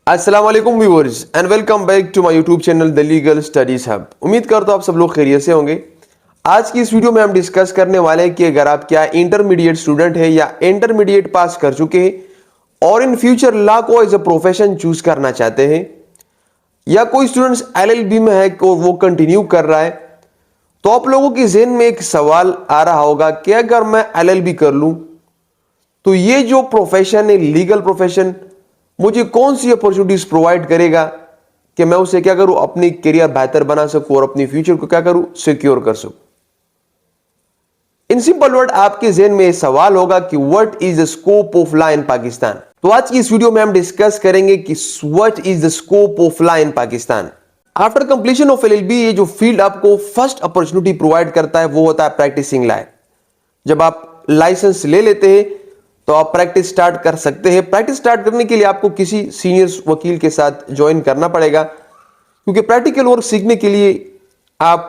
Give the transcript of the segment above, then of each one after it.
अस्सलाम वालेकुम viewers and welcome back to my YouTube channel the legal studies hub. उम्मीद करता हूं आप सब लोग खैरियत से होंगे। आज की इस वीडियो में हम डिस्कस करने वाले हैं कि अगर आप क्या इंटरमीडिएट स्टूडेंट है या इंटरमीडिएट पास कर चुके हैं और इन फ्यूचर लॉ को एज अ प्रोफेशन चूज करना चाहते हैं, या कोई स्टूडेंट्स एलएलबी में है और वो कंटिन्यू कर रहा है, तो आप लोगों के जहन में एक सवाल आ रहा होगा कि अगर मैं एलएलबी कर लूं तो ये जो प्रोफेशन है, लीगल प्रोफेशन, मुझे कौन सी अपॉर्चुनिटीज प्रोवाइड करेगा कि मैं उसे क्या करूं, अपनी करियर बेहतर बना सकूं और अपनी फ्यूचर को क्या करूं, सिक्योर कर सकूं। इन सिंपल वर्ड आपके जहन में सवाल होगा कि what is the scope of law in Pakistan. तो आज की इस वीडियो में हम डिस्कस करेंगे कि what is the scope of law in Pakistan. After completion of LLB ये जो फील्ड आपको फर्स्ट अपॉर्चुनिटी प्रोवाइड करता है वो होता है प्रैक्टिसिंग लॉ। जब आप लाइसेंस ले लेते हैं तो आप प्रैक्टिस स्टार्ट कर सकते हैं। प्रैक्टिस स्टार्ट करने के लिए आपको किसी सीनियर वकील के साथ ज्वाइन करना पड़ेगा, क्योंकि प्रैक्टिकल वर्क सीखने के लिए आप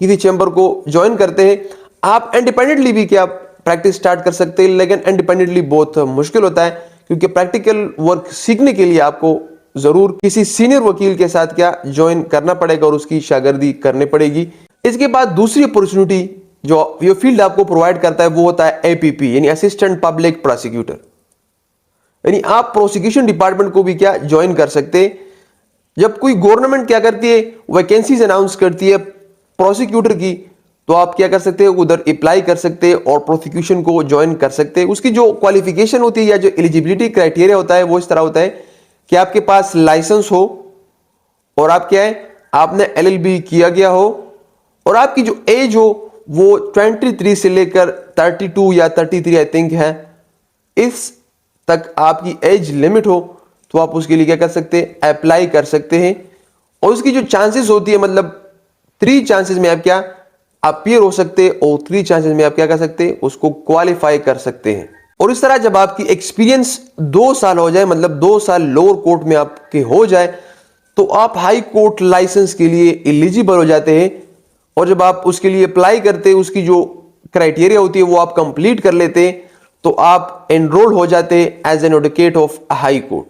किसी चैम्बर को ज्वाइन करते हैं। आप इंडिपेंडेंटली भी क्या प्रैक्टिस स्टार्ट कर सकते हैं, लेकिन इंडिपेंडेंटली बहुत मुश्किल होता है, क्योंकि प्रैक्टिकल वर्क सीखने के लिए आपको जरूर किसी सीनियर वकील के साथ क्या ज्वाइन करना पड़ेगा और उसकी शागिर्दी करनी पड़ेगी। इसके बाद दूसरी अपॉर्चुनिटी जो ये फील्ड आपको प्रोवाइड करता है वो होता है एपीपी, यानी असिस्टेंट पब्लिक प्रोसिक्यूटर। यानी आप प्रोसिक्यूशन डिपार्टमेंट को भी क्या ज्वाइन कर सकते हैं। जब कोई गवर्नमेंट क्या करती है, वैकेंसीज अनाउंस करती है प्रोसिक्यूटर की, तो आप क्या कर सकते हैं, उधर अप्लाई कर सकते हैं और प्रोसिक्यूशन को ज्वाइन कर सकते हैं। उसकी जो क्वालिफिकेशन होती है या जो एलिजिबिलिटी क्राइटेरिया होता है वो इस तरह होता है कि आपके पास लाइसेंस हो और आप क्या है, आपने एलएलबी किया गया हो और आपकी जो एज हो वो 23 से लेकर 32 या 33 आई थिंक है, इस तक आपकी एज लिमिट हो, तो आप उसके लिए क्या कर सकते हैं, अप्लाई कर सकते हैं। और उसकी जो चांसेस होती है, मतलब 3 चांसेस में आप क्या अपीयर हो सकते हैं और 3 चांसेस में आप क्या कर सकते हैं, उसको क्वालिफाई कर सकते हैं। और इस तरह जब आपकी एक्सपीरियंस 2 साल हो जाए, मतलब 2 साल लोअर कोर्ट में आपके हो जाए, तो आप हाई कोर्ट लाइसेंस के लिए एलिजिबल हो जाते हैं। और जब आप उसके लिए अप्लाई करते हैं, उसकी जो क्राइटेरिया होती है वो आप कंप्लीट कर लेते हैं, तो आप एनरोल हो जाते हैं as an advocate of high court.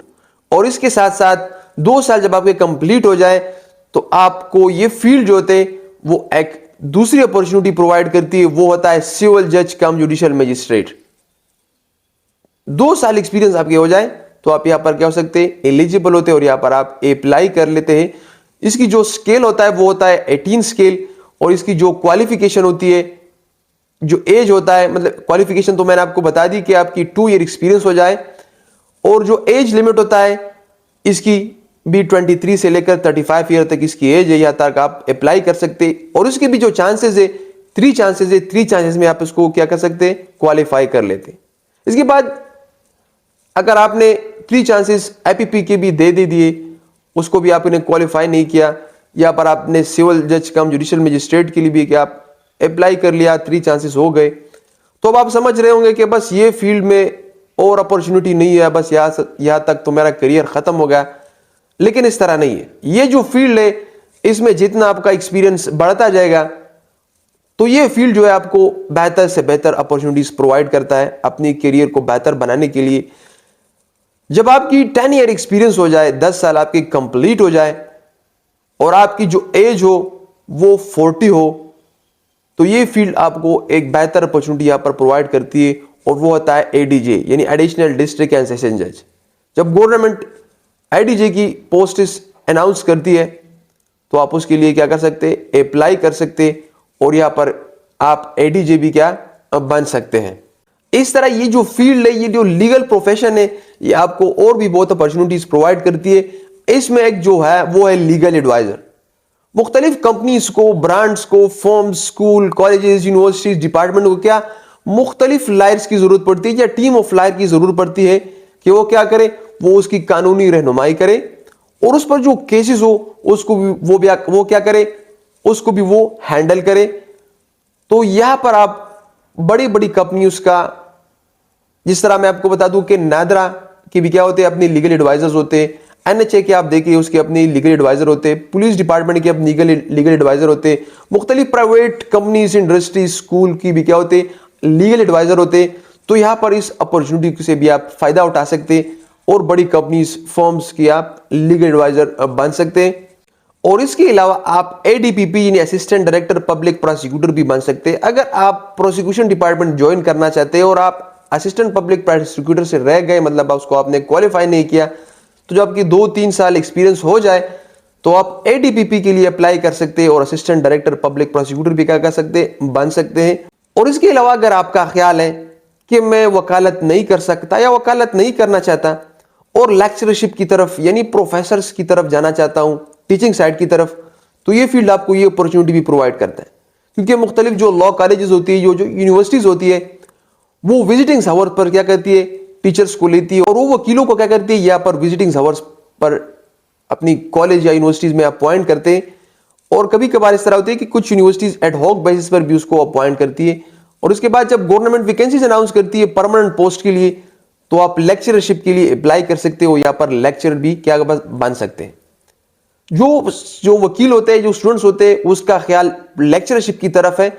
और इसके साथ साथ 2 साल जब आपके कंप्लीट हो जाए, तो आपको ये फील्ड जो होते हैं वो एक दूसरी अपॉर्चुनिटी प्रोवाइड करती है, वो होता है सिविल जज कम जुडिशियल मजिस्ट्रेट। 2 साल एक्सपीरियंस आपके हो जाए तो आप यहां पर क्या हो सकते हैं, एलिजिबल होते हैं और यहां पर आप अप्लाई कर लेते हैं। इसकी जो स्केल होता है वो होता है 18 स्केल, और इसकी जो क्वालिफिकेशन होती है, जो एज होता है, मतलब क्वालिफिकेशन तो मैंने आपको बता दी कि आपकी 2 ईयर एक्सपीरियंस हो जाए, और जो एज लिमिट होता है इसकी भी 23 से लेकर 35 ईयर तक इसकी एज है, यहां तक आप अप्लाई कर सकते हैं। और उसके भी जो चांसेस है 3 चांसेस है, 3 चांसेस में आप इसको क्या कर सकते हैं, क्वालिफाई कर लेते हैं। इसके बाद अगर आपने 3 चांसेस एपीपी के भी दे दिए, उसको भी आपने क्वालिफाई नहीं किया, या पर आपने सिविल जज कम जुडिशियल मजिस्ट्रेट के लिए भी क्या आप अप्लाई कर लिया, 3 चांसेस हो गए, तो अब आप समझ रहे होंगे कि बस ये फील्ड में और अपॉर्चुनिटी नहीं है, बस यहां तक तो मेरा करियर खत्म हो गया। लेकिन इस तरह नहीं है। ये जो फील्ड है, इसमें जितना आपका एक्सपीरियंस बढ़ता जाएगा, तो ये फील्ड जो है आपको बेहतर से बेहतर अपॉर्चुनिटीज प्रोवाइड करता है अपनी करियर को बेहतर बनाने के लिए। जब आपकी 10 ईयर एक्सपीरियंस हो जाए, 10 साल आपकी कंप्लीट हो जाए, और आपकी जो एज हो वो 40 हो, तो ये फील्ड आपको एक बेहतर अपॉर्चुनिटी यहां पर प्रोवाइड करती है, और वो होता है एडीजे, यानी एडिशनल डिस्ट्रिक्ट एंड सेशन जज। जब गवर्नमेंट एडीजे की पोस्ट अनाउंस करती है, तो आप उसके लिए क्या कर सकते हैं, अप्लाई कर सकते हैं, और यहां पर आप एडीजे भी क्या बन सकते हैं। इस तरह ये जो फील्ड है, ये जो लीगल प्रोफेशन है, ये आपको और भी बहुत अपॉर्चुनिटीज प्रोवाइड करती है। इसमें एक जो है वो है लीगल एडवाइजर। मुख्तलिफ कंपनीज को, ब्रांड्स को, firms, school, colleges, universities, department को क्या मुख्तलिफ लायर्स की जरूरत पड़ती है, या टीम ऑफ लायर की जरूरत पड़ती है कि वो क्या करे, वो उसकी कानूनी रहनुमाई करे, और उस पर जो केसेस हो उसको भी वो क्या करे, उसको भी वो हैंडल करे। तो यहां पर आप बड़ी बड़ी कंपनी उसका, जिस तरह मैं आपको बता दूं कि नादरा के भी क्या होते हैं, अपने लीगल एडवाइजर्स होते हैं। एनएचए के आप देखिए, उसके अपने लीगल एडवाइजर होते हैं। पुलिस डिपार्टमेंट के अपने लीगल एडवाइजर होते हैं। मुख्तलिफ प्राइवेट कंपनीज, इंडस्ट्री, स्कूल की भी क्या होते हैं, लीगल एडवाइजर होते हैं। तो यहां पर इस अपॉर्चुनिटी से भी आप फायदा उठा सकते हैं और बड़ी कंपनीज फर्म्स की आप लीगल एडवाइजर बन सकते हैं। और इसके अलावा आप एडीपीपी यानी असिस्टेंट डायरेक्टर पब्लिक प्रोसिक्यूटर भी बन सकते हैं। अगर आप प्रोसिक्यूशन डिपार्टमेंट ज्वाइन करना चाहते हैं और आप असिस्टेंट पब्लिक प्रोसिक्यूटर से रह गए, मतलब उसको आपने क्वालिफाई नहीं किया, तो जब आपकी 2-3 साल एक्सपीरियंस हो जाए तो आप एडीपीपी के लिए अप्लाई कर सकते हैं और असिस्टेंट डायरेक्टर पब्लिक प्रोसिक्यूटर भी क्या कर सकते हैं, बन सकते हैं। और इसके अलावा अगर आपका ख्याल है कि मैं वकालत नहीं कर सकता या वकालत नहीं करना चाहता और लेक्चरशिप की तरफ यानी प्रोफेसर्स की तरफ जाना चाहता हूं, टीचिंग साइड की तरफ, तो ये फील्ड आपको ये अपॉर्चुनिटी भी प्रोवाइड करता है। क्योंकि मुख्तलिफ जो लॉ कॉलेजेस होती है, जो यूनिवर्सिटीज होती है, वो विजिटिंग आवर्स पर क्या करती है, टीचर्स को लेती है और वो वकीलों को क्या करती है, यहाँ पर विजिटिंग आवर्स पर अपनी कॉलेज या यूनिवर्सिटीज में अपॉइंट करते हैं। और कभी कभार इस तरह होती है कि कुछ यूनिवर्सिटीज एडहॉक बेसिस पर भी उसको अपॉइंट करती है। और उसके बाद जब गवर्नमेंट वैकेंसीज अनाउंस करती है परमानेंट पोस्ट के लिए, तो आप लेक्चरशिप के लिए अप्लाई कर सकते हो, यहाँ पर लेक्चरर भी क्या बन सकते हैं। जो वकील होते हैं, जो स्टूडेंट्स होते हैं, उसका ख्याल लेक्चरशिप की तरफ है,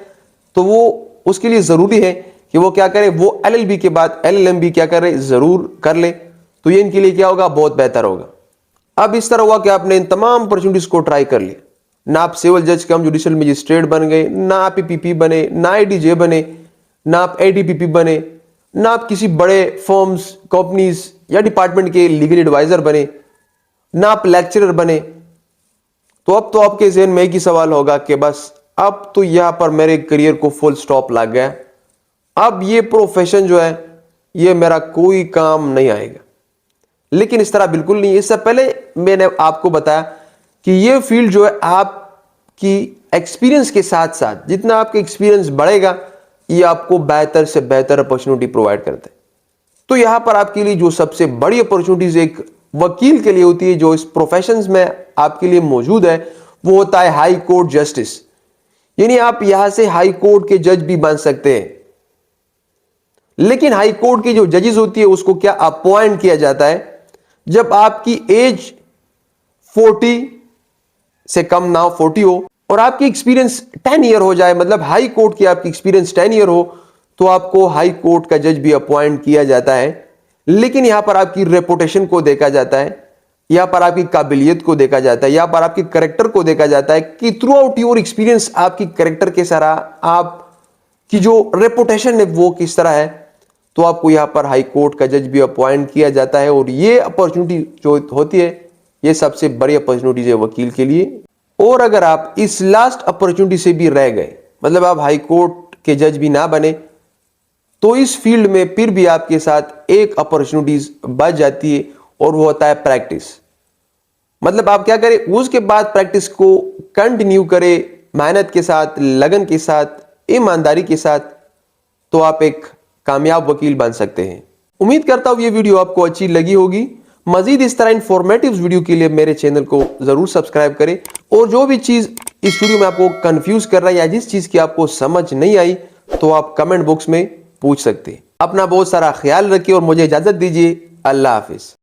तो वो उसके लिए जरूरी है कि वो क्या करे, वो एलएलबी के बाद एलएलएम भी क्या करे, जरूर कर ले। तो ये इनके लिए क्या होगा, बहुत बेहतर होगा। अब इस तरह हुआ कि आपने इन तमाम अपॉर्चुनिटीज को ट्राई कर लिया, ना आप सिविल जज कम जुडिशियल मजिस्ट्रेट बन गए, ना आप पीपी बने, ना आईडीजे बने, ना आप एडीपीपी बने, ना आप किसी बड़े फर्म्स, कंपनीज या डिपार्टमेंट के लीगल एडवाइजर बने, ना आप लेक्चरर बने। तो अब तो आपके ज़हन में एक ही सवाल होगा कि बस अब तो यहां पर मेरे करियर को फुल स्टॉप लग गया, अब ये प्रोफेशन जो है ये मेरा कोई काम नहीं आएगा। लेकिन इस तरह बिल्कुल नहीं। इससे पहले मैंने आपको बताया कि ये फील्ड जो है आपकी एक्सपीरियंस के साथ साथ, जितना आपका एक्सपीरियंस बढ़ेगा, ये आपको बेहतर से बेहतर अपॉर्चुनिटी प्रोवाइड करता है। तो यहां पर आपके लिए जो सबसे बड़ी अपॉर्चुनिटीज एक वकील के लिए होती है, जो इस प्रोफेशन में आपके लिए मौजूद है, वो होता है हाई कोर्ट जस्टिस। यानी आप यहां से हाई कोर्ट के जज भी बन सकते हैं। लेकिन हाई कोर्ट की जो जजेस होती है उसको क्या अपॉइंट किया जाता है जब आपकी एज 40 से कम ना हो, 40 हो, और आपकी एक्सपीरियंस 10 ईयर हो जाए, मतलब हाई कोर्ट की आपकी एक्सपीरियंस 10 ईयर हो, तो आपको हाई कोर्ट का जज भी अपॉइंट किया जाता है। लेकिन यहां पर आपकी रेपुटेशन को देखा जाता है, यहां पर आपकी काबिलियत को देखा जाता है, यहां पर आपकी करेक्टर को देखा जाता है कि थ्रू आउट योर एक्सपीरियंस आपकी करेक्टर के सारा, आपकी जो रेपुटेशन है वो किस तरह है। तो आपको यहां पर हाई कोर्ट का जज भी अपॉइंट किया जाता है। और ये अपॉर्चुनिटी जो होती है, ये सबसे बड़ी अपॉर्चुनिटी है वकील के लिए। और अगर आप इस लास्ट अपॉर्चुनिटी से भी रह गए, मतलब आप हाई कोर्ट के जज भी ना बने, तो इस फील्ड में फिर भी आपके साथ एक अपॉर्चुनिटीज बच जाती है और वो होता है प्रैक्टिस। मतलब आप क्या करें, उसके बाद प्रैक्टिस को कंटिन्यू करें, मेहनत के साथ, लगन के साथ, ईमानदारी के साथ, तो आप एक कामयाब वकील बन सकते हैं। उम्मीद करता हूं ये वीडियो आपको अच्छी लगी होगी। मजीद इस तरह इंफॉर्मेटिव वीडियो के लिए मेरे चैनल को जरूर सब्सक्राइब करें। और जो भी चीज इस वीडियो में आपको कंफ्यूज कर रहा है या जिस चीज की आपको समझ नहीं आई, तो आप कमेंट बॉक्स में पूछ सकते हैं। अपना बहुत सारा ख्याल रखिए और मुझे इजाजत दीजिए। अल्लाह हाफिज।